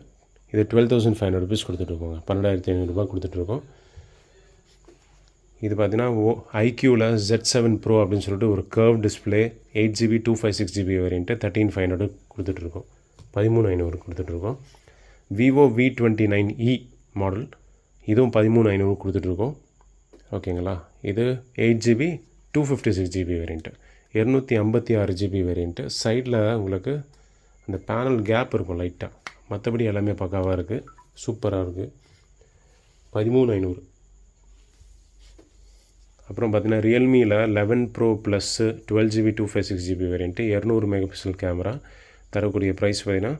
இது 12,500 ருபீஸ் கொடுத்துட்ருக்கோங்க. 12,500 ரூபாய் கொடுத்துட்ருக்கோம். இது பார்த்தீங்கன்னா ஐக்யூவில் Z7 Pro அப்படின்னு சொல்லிட்டு ஒரு curve display 8GB 256GB variant 13500 கொடுத்துட்ருக்கோம். 13500 கொடுத்துட்ருக்கோம். விவோ V29e மாடல் இதுவும் 13500 கொடுத்துட்ருக்கோம். ஓகேங்களா. இது 8GB 256GB variant 256GB variant. சைடில் உங்களுக்கு அந்த பேனல் கேப் இருக்கும் லைட்டாக, மற்றபடி எல்லாமே பக்காவாக இருக்குது, சூப்பராக இருக்குது. 13500. அப்புறம் பார்த்தீங்கன்னா ரியல்மியில் 11 Pro plus 12GB 256GB variant 200 megapixel camera தரக்கூடிய ப்ரைஸ் பார்த்தீங்கன்னா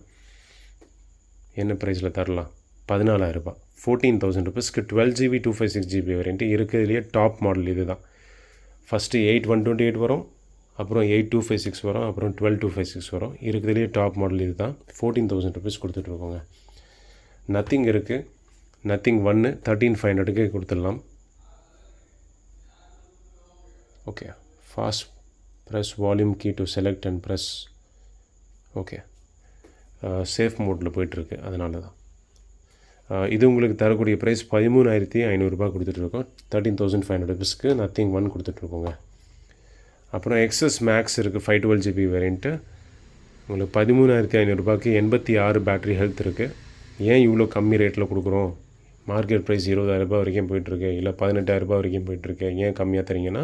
என்ன ப்ரைஸில் தரலாம், 14,000 ரூபாய், 14,000 ருபீஸ்க்கு 12GB 256GB வேரியண்ட்டு இருக்கிறதுலையே டாப் மாடல் இது தான். ஃபஸ்ட்டு 8/128 வரும், அப்புறம் 8/256 வரும், அப்புறம் 12/256 வரும். இருக்கிறதுலையே டாப் மாடல் இது தான். 14,000 ருபீஸ் கொடுத்துட்ருக்கோங்க. நத்திங் இருக்குது, நத்திங் 1 13,500க்கு கொடுத்துடலாம். Okay. Fast press volume key to select and press. Okay. Safe மோட்டில் போயிட்டுருக்கு, அதனால தான். இது உங்களுக்கு தரக்கூடிய ப்ரைஸ் 13,500 ரூபாய் கொடுத்துட்ருக்கோம். 13,500 ருபீஸ்க்கு நத்திங் 1 கொடுத்துட்ருக்கோங்க. அப்புறம் எக்ஸஸ் மேக்ஸ் இருக்குது 512GB வேரியண்ட்டு உங்களுக்கு 13,500 ரூபாய்க்கு 86 பேட்டரி ஹெல்த் இருக்குது. ஏன் இவ்வளோ கம்மி ரேட்டில் கொடுக்குறோம், மார்க்கெட் ப்ரைஸ் 20,000 ரூபாய் வரைக்கும் போயிட்டுருக்கு, இல்லை 18,000 ரூபாய் வரைக்கும் போயிட்டுருக்கு, ஏன் கம்மியாக தரீங்கன்னா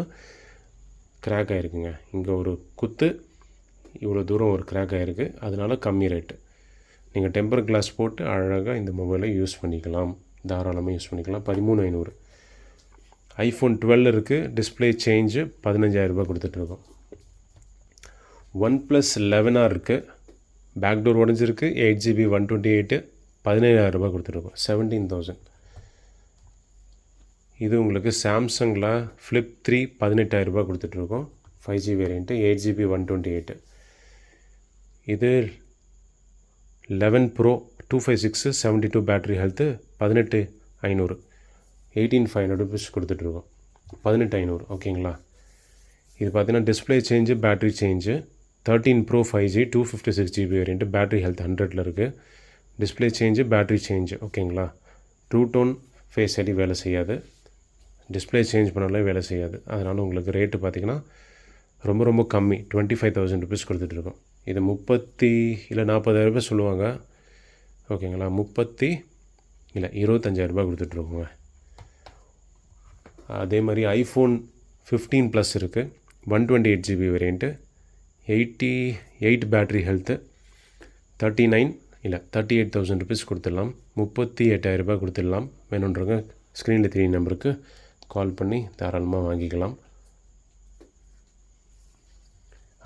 கிராக் ஆகிருக்குங்க. இங்கே ஒரு குத்து, இவ்வளோ தூரம் ஒரு கிராக் ஆகிருக்கு, அதனால கம்மி ரேட்டு. நீங்கள் டெம்பர் கிளாஸ் போட்டு அழகாக இந்த மொபைலை யூஸ் பண்ணிக்கலாம், தாராளமாக யூஸ் பண்ணிக்கலாம். 13,500. ஐஃபோன் 12 இருக்குது, டிஸ்பிளே சேஞ்சு 15,000 ரூபாய் கொடுத்துட்ருக்கோம். OnePlus 11R இருக்குது, பேக்டோர் உடஞ்சிருக்கு, 8GB 128 17,000 ரூபாய் கொடுத்துட்ருக்கோம். 17,000. இது உங்களுக்கு சாம்சங்கில் ஃப்ளிப் 3 18,000 ரூபாய் கொடுத்துட்ருக்கோம். 5G variant 8GB 128. இது 11 Pro 256 72 பேட்டரி ஹெல்த்து 18,500 18,500 ருபீஸ் கொடுத்துட்ருக்கோம். 18,500. ஓகேங்களா. இது பார்த்தீங்கன்னா display change, battery change. 13 Pro 5G 256GB variant battery health 100ல் இருக்குது. Display change, battery change. ஓகேங்களா. ட்ரூ டோன் ஃபேஸ் ஐடி வேலை செய்யாது, டிஸ்பிளே சேஞ்ச் பண்ணாலே வேலை செய்யாது. அதனால் உங்களுக்கு ரேட்டு பார்த்திங்கன்னா ரொம்ப ரொம்ப கம்மி, 25,000 ருபீஸ் கொடுத்துட்ருக்கோம். இது 30 இல்லை 40,000 ரூபாய் சொல்லுவாங்க. ஓகேங்களா. 25,000 ரூபாய் கொடுத்துட்ருக்கோங்க. அதே மாதிரி ஐஃபோன் 15 ப்ளஸ் இருக்குது, 128GB variant 88 battery health 38,000 rupees கொடுத்துடலாம். 38,000 ரூபாய் கொடுத்துடலாம். வேணுன்றவங்க ஸ்க்ரீனில் தெரிய நம்பருக்கு கால் பண்ணி தாராளமாக வாங்கிக்கலாம்.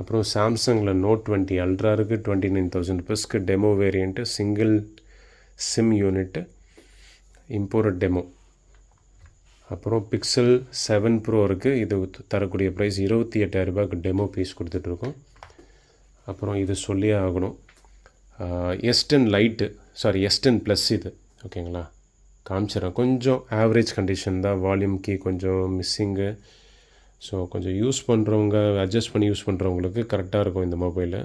அப்புறம் சாம்சங்கில் Note 20 Ultra இருக்குது, 29,000 ருபீஸ்க்கு demo variant, single sim unit, import demo. அப்புறம் Pixel 7 Pro இருக்குது, இது தரக்கூடிய ப்ரைஸ் 28,000 ரூபாய்க்கு டெமோ பீஸ் கொடுத்துட்ருக்கோம். அப்புறம் இது சொல்லியே ஆகணும், S10 light, sorry S10 plus இது. ஓகேங்களா. காமிச்சிடறேன். கொஞ்சம் ஆவரேஜ் கண்டிஷன் தான், வால்யூம் கீ கொஞ்சம் மிஸ்ஸிங்கு. ஸோ கொஞ்சம் யூஸ் பண்ணுறவங்க, அட்ஜஸ்ட் பண்ணி யூஸ் பண்ணுறவங்களுக்கு கரெக்டாக இருக்கும் இந்த மொபைலு.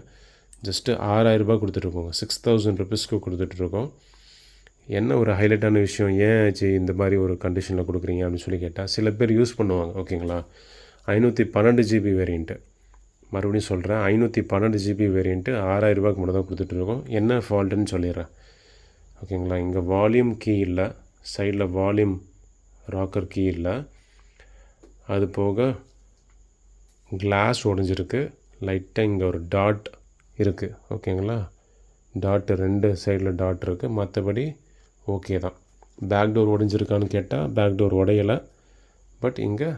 ஜஸ்ட்டு 6,000 ரூபாய் கொடுத்துட்ருக்கோங்க. 6,000 ருபீஸ்க்கு கொடுத்துட்ருக்கோம். என்ன ஒரு ஹைலைட்டான விஷயம், ஏன் ஆச்சு இந்த மாதிரி ஒரு கண்டிஷனில் கொடுக்குறீங்க அப்படின்னு சொல்லி கேட்டால், சில பேர் யூஸ் பண்ணுவாங்க. ஓகேங்களா. 512GB வேரியண்ட்டு, மறுபடியும் சொல்கிறேன், 512GB வேரியண்ட்டு 6,000 ரூபாய்க்கு மட்டும் தான் கொடுத்துட்ருக்கோம். என்ன ஃபால்ட்டுன்னு சொல்லிடுறேன். ஓகேங்களா. இங்கே வால்யூம் கீ இல்லை, சைடில் வால்யூம் ராக்கர் கீ இல்லை, அது போக கிளாஸ் உடஞ்சிருக்கு, லைட்டாக இங்கே ஒரு டாட் இருக்குது. ஓகேங்களா. டாட்டு 2 சைடில் டாட் இருக்குது, மற்றபடி ஓகே தான். பேக் டோர் உடஞ்சிருக்கான்னு கேட்டால் பேக் டோர் உடையலை, பட் இங்கே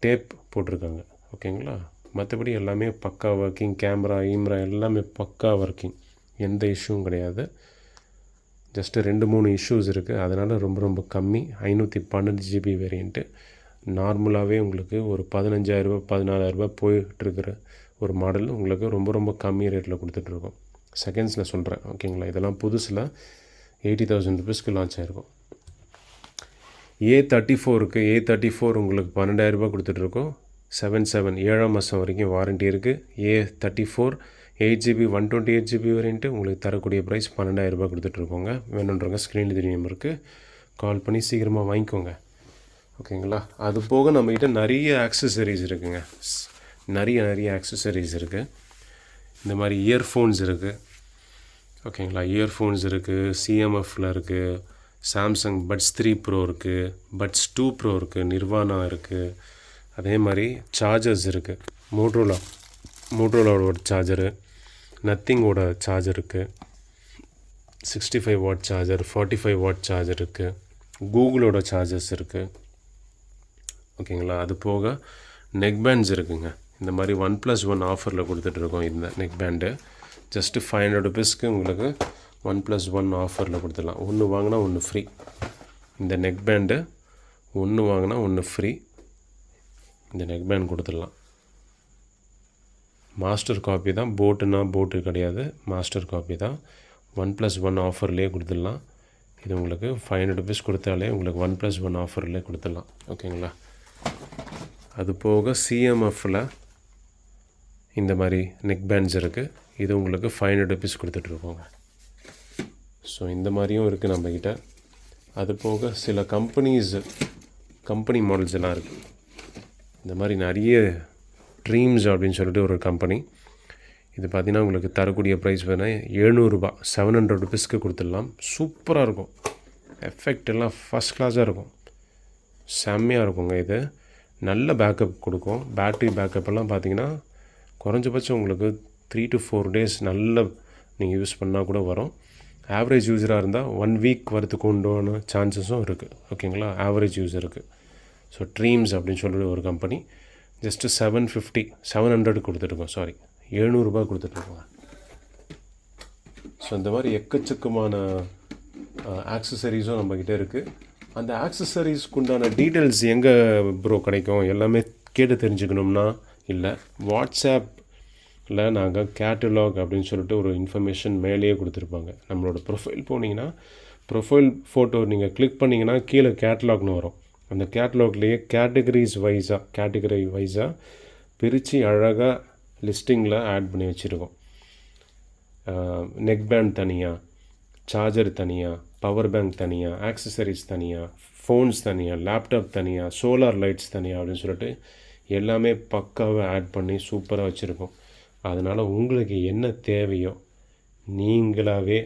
டேப் போட்டிருக்காங்க. ஓகேங்களா. மற்றபடி எல்லாமே பக்கா ஒர்க்கிங், கேமரா எல்லாமே பக்கா ஒர்க்கிங், எந்த இஷ்யூவும் கிடையாது. ஜஸ்ட்டு 2-3 இஷ்யூஸ் இருக்குது, அதனால் ரொம்ப ரொம்ப கம்மி. 512GB வேரியண்ட்டு நார்மலாகவே உங்களுக்கு ஒரு 15,000 ரூபாய் 14,000 ரூபாய் போயிட்டுருக்கிற ஒரு மாடல் உங்களுக்கு ரொம்ப ரொம்ப கம்மி ரேட்டில் கொடுத்துட்ருக்கோம். செகண்ட்ஸில் சொல்கிறேன். ஓகேங்களா. இதெல்லாம் புதுசில் 80,000 ருபீஸ்க்கு லான்ச் ஆகிருக்கும். A34 இருக்குது, A34 உங்களுக்கு 12,000 ரூபாய் கொடுத்துட்ருக்கோம். 7 மாதம் வரைக்கும் வாரண்ட்டி இருக்குது. A34 8GB 128GB வேரியண்ட்டு உங்களுக்கு தரக்கூடிய ப்ரைஸ் 12,000 ரூபாய் கொடுத்துட்ருக்கோங்க. வேணுன்றவங்க ஸ்க்ரீனில் தெரிய நம்பருக்கு கால் பண்ணி சீக்கிரமாக வாங்கிக்கோங்க. ஓகேங்களா. அது போக நம்மக்கிட்ட நிறைய ஆக்சசரிஸ் இருக்குங்க. நிறைய ஆக்சசரிஸ் இருக்குது. இந்த மாதிரி இயர்ஃபோன்ஸ் இருக்குது. ஓகேங்களா. இயர்ஃபோன்ஸ் இருக்குது, சிஎம்எஃப்பில் இருக்குது, சாம்சங் பட்ஸ் 3 ப்ரோ இருக்குது, பட்ஸ் 2 ப்ரோ இருக்குது, நிர்வாணா இருக்குது. அதே மாதிரி சார்ஜர்ஸ் இருக்குது. மோட்ரோலாவோட சார்ஜரு, நத்திங்கோட சார்ஜர் இருக்குது, 65 வாட் சார்ஜர், 45 வாட் சார்ஜர் இருக்குது, கூகுளோட சார்ஜர்ஸ் இருக்குது. ஓகேங்களா. அது போக நெக் பேண்ட்ஸ் இருக்குங்க. இந்த மாதிரி 1+1 ஆஃபரில் கொடுத்துட்ருக்கோம். இந்த நெக் பேண்டு ஜஸ்ட்டு 500 ருபீஸ்க்கு உங்களுக்கு 1+1 ஆஃபரில் கொடுத்துடலாம். ஒன்று வாங்கினா ஒன்று ஃப்ரீ. இந்த நெக் பேண்டு ஒன்று வாங்கினா ஒன்று ஃப்ரீ. இந்த நெக் பேண்ட் கொடுத்துடலாம். மாஸ்டர் காப்பி தான், போட்டு கிடையாது, மாஸ்டர் காப்பி தான். 1+1 ஆஃபர்லேயே கொடுத்துடலாம். இது உங்களுக்கு 500 ருபீஸ் கொடுத்தாலே உங்களுக்கு 1+1 ஆஃபர்லேயே கொடுத்துடலாம். ஓகேங்களா. அது போக சிஎம்எஃப்பில் இந்த மாதிரி நெக் பேண்ட்ஸ் இருக்குது. இது உங்களுக்கு 500 ருபீஸ் கொடுத்துட்ருக்கோங்க. ஸோ இந்த மாதிரியும் இருக்குது நம்மக்கிட்ட. அது போக சில கம்பெனி மாடல்ஸ் எல்லாம் இருக்குது. இந்த மாதிரி நிறைய ட்ரீம்ஸ் அப்படின்னு சொல்லிட்டு ஒரு கம்பெனி. இது பார்த்திங்கன்னா உங்களுக்கு தரக்கூடிய ப்ரைஸ் வேணால் 700 ரூபா, 700 ருபீஸ்க்கு கொடுத்துடலாம். சூப்பராக இருக்கும். எஃபெக்ட் எல்லாம் ஃபஸ்ட் கிளாஸாக இருக்கும். செம்மையாக இருக்குங்க. இது நல்ல பேக்கப் கொடுக்கும். பேட்ரி பேக்கப் எல்லாம் பார்த்திங்கன்னா குறைஞ்சபட்சம் உங்களுக்கு 3 to 4 days நல்ல நீங்கள் யூஸ் பண்ணால் கூட வரும். ஆவரேஜ் யூஸராக இருந்தால் 1 week வரத்துக்கு உண்டான சான்சஸும் இருக்குது. ஓகேங்களா. ஆவரேஜ் யூஸருக்கு. ஸோ ட்ரீம்ஸ் அப்படின்னு சொல்லிட்டு ஒரு கம்பெனி ஜஸ்ட்டு 700 கொடுத்துட்ருக்கோம். 700 ரூபா கொடுத்துட்ருக்கோங்க. ஸோ இந்த மாதிரி எக்கச்சக்கமான ஆக்சசரிஸும் நம்மக்கிட்ட இருக்குது. அந்த ஆக்சசரிஸ்க்கு உண்டான டீட்டெயில்ஸ் எங்கே ப்ரோ கிடைக்கும் எல்லாமே கேட்டு தெரிஞ்சுக்கணும்னா இல்லை, வாட்ஸ்ஆப்பில் நாங்கள் கேட்டலாக் அப்படின்னு சொல்லிட்டு ஒரு இன்ஃபர்மேஷன் மேலேயே கொடுத்துருப்பாங்க. நம்மளோட ப்ரொஃபைல் போனீங்கன்னா, ப்ரொஃபைல் ஃபோட்டோ நீங்கள் கிளிக் பண்ணிங்கன்னா கீழே கேட்டலாக்னு வரும். அந்த கேட்டலாக்லேயே கேட்டகரி வைஸாக பிரித்து அழகாக லிஸ்டிங்கில் ஆட் பண்ணி வச்சுருக்கோம். நெக் பேண்ட் தனியாக, சார்ஜர் தனியாக, பவர் பேங்க் தனியாக, ஆக்சசரிஸ் தனியாக, ஃபோன்ஸ் தனியாக, லேப்டாப் தனியாக, சோலார் லைட்ஸ் தனியாக அப்படின்னு சொல்லிட்டு எல்லாமே பக்காவாக ஆட் பண்ணி சூப்பராக வச்சுருக்கோம். அதனால் உங்களுக்கு என்ன தேவையோ நீங்களாகவே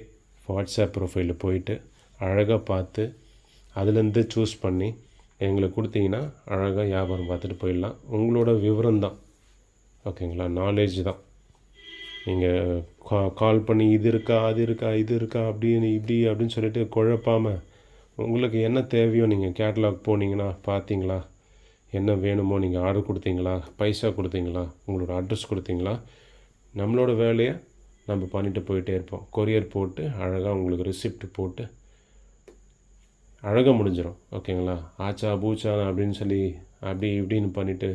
வாட்ஸ்அப் ப்ரொஃபைலில் போயிட்டு அழகாக பார்த்து அதுலேருந்து சூஸ் பண்ணி எங்களுக்கு கொடுத்தீங்கன்னா அழகாக வியாபாரம் பார்த்துட்டு போயிடலாம். உங்களோட விவரம் தான். ஓகேங்களா. நாலேஜ் தான். நீங்கள் கால் பண்ணி இது இருக்கா அப்படின்னு அப்படின்னு சொல்லிட்டு குழப்பாமல் உங்களுக்கு என்ன தேவையோ நீங்கள் கேட்டலாக் போனீங்கன்னா பார்த்தீங்களா, என்ன வேணுமோ நீங்கள் ஆர்டர் கொடுத்தீங்களா, பைசா கொடுத்தீங்களா, உங்களோட அட்ரஸ் கொடுத்தீங்களா, நம்மளோட வேலையை நம்ம பண்ணிட்டு போயிட்டே இருப்போம். கொரியர் போட்டு அழகாக உங்களுக்கு ரிசிப்ட் போட்டு அழகாக முடிஞ்சிடும். ஓகேங்களா. ஆச்சா பூச்சா அப்படின்னு சொல்லி அப்படி இப்படின்னு பண்ணிவிட்டு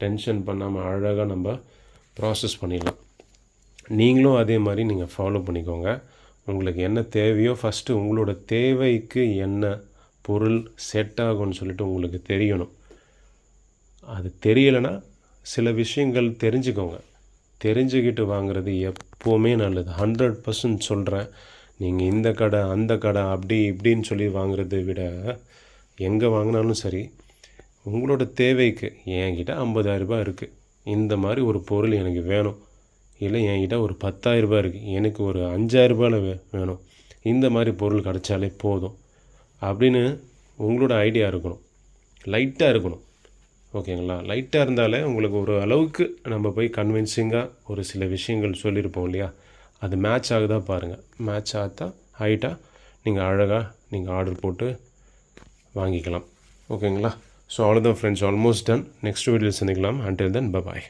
டென்ஷன் பண்ணாமல் அழகாக நம்ம ப்ராசஸ் பண்ணிடலாம். நீங்களும் அதே மாதிரி நீங்கள் ஃபாலோ பண்ணிக்கோங்க. உங்களுக்கு என்ன தேவையோ ஃபஸ்ட்டு உங்களோட தேவைக்கு என்ன பொருள் செட் ஆகும்னு சொல்லிட்டு உங்களுக்கு தெரியணும். அது தெரியலைன்னா சில விஷயங்கள் தெரிஞ்சுக்கோங்க. தெரிஞ்சுக்கிட்டு வாங்குறது எப்போவுமே நல்லது. 100% சொல்கிறேன். நீங்கள் இந்த கடை அந்த கடை அப்படி இப்படின்னு சொல்லி வாங்குறதை விட எங்கே வாங்கினாலும் சரி, உங்களோட தேவைக்கு என்கிட்ட 50,000 ரூபாய் இருக்குது, இந்த மாதிரி ஒரு பொருள் எனக்கு வேணும், இல்லை என்கிட்ட ஒரு 10,000 ரூபாய் இருக்குது, எனக்கு ஒரு 5,000 ரூபாயில் வேணும், இந்த மாதிரி பொருள் கிடச்சாலே போதும் அப்படின்னு உங்களோட ஐடியா இருக்கணும். லைட்டாக இருக்கணும். ஓகேங்களா. லைட்டாக இருந்தாலே உங்களுக்கு ஒரு அளவுக்கு நம்ம போய் கன்வின்சிங்காக ஒரு சில விஷயங்கள் சொல்லியிருப்போம் இல்லையா, அது மேட்ச் ஆகுதா பாருங்கள். மேட்ச் ஆகிட்டா நீங்கள் அழகாக நீங்கள் ஆர்டர் போட்டு வாங்கிக்கலாம். ஓகேங்களா. ஸோ அவ்வளோதான் ஃப்ரெண்ட்ஸ், ஆல்மோஸ்ட் டன். நெக்ஸ்ட் வீடியோவில் சந்திக்கலாம். Until then bye bye.